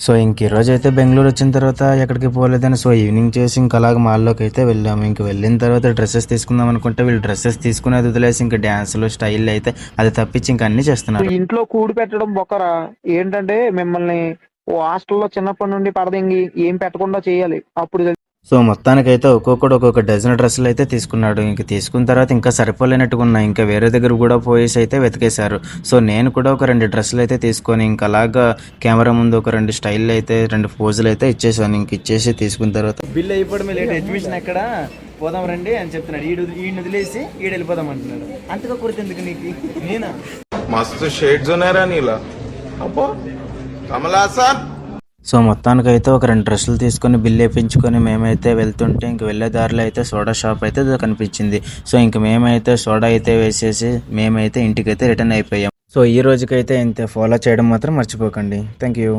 So ఇంక ఈరోజు అయితే బెంగళూరు వచ్చిన తర్వాత ఎక్కడికి పోలేదని సో ఈవినింగ్ చేసి ఇంకా అలాగ మాల్లోకి అయితే వెళ్ళాము. ఇంక వెళ్ళిన తర్వాత డ్రెస్సెస్ తీసుకుందాం అనుకుంటే వీళ్ళు డ్రెస్సెస్ తీసుకునేది వదిలేసి ఇంకా డ్యాన్సులు స్టైల్ అయితే అది తప్పించి ఇంకా అన్ని చేస్తున్నారు. ఇంట్లో కూడి పెట్టడం బొక్కరా. ఏంటంటే మిమ్మల్ని ఓ హాస్టల్లో చిన్నప్పటి నుండి పడదెంగి ఏం పెట్టకుండా చేయాలి. అప్పుడు సో మొత్తానికైతే ఒక్కొక్కడు ఒక్కొక్క డజన్ డ్రెస్సులు అయితే తీసుకున్నాడు. ఇంక తీసుకున్న తర్వాత ఇంకా సరిపోలేనట్టుగా ఉన్నాయి. ఇంకా వేరే దగ్గర కూడా పోయేసి అయితే వెతికేశారు. సో నేను కూడా ఒక 2 డ్రెస్సులు అయితే తీసుకొని ఇంకా అలాగా కెమెరా ముందు ఒక 2 స్టైల్ అయితే 2 పోజులు అయితే ఇచ్చేసాను. ఇంక ఇచ్చేసి తీసుకున్న తర్వాత బిల్ అయిపోవడం లేట్, అడ్మిషన్ ఎక్కడ పోదాం రండి అని చెప్తున్నాడు. ఈయన వదిలేసి ఈడు వెళ్ళిపోదాం అంటున్నాడు. అంతగా కొరితే ఎందుకు నీకు? నేనా मस्त शेड्स ఉన్నారా నీలా అబ్బో కమలాసన్. సో మొత్తానికైతే ఒక 2 డ్రెస్సులు తీసుకొని బిల్ వేయించుకొని మేమైతే వెళ్తుంటే ఇంక వెళ్ళే దారిలో అయితే సోడా షాప్ అయితే కనిపించింది. సో ఇంక మేమైతే సోడా అయితే వేసేసి మేమైతే ఇంటికైతే రిటర్న్ అయిపోయాం. సో ఈ రోజుకైతే ఇంతే. ఫాలో చేయడం మాత్రం మర్చిపోకండి. Thank you.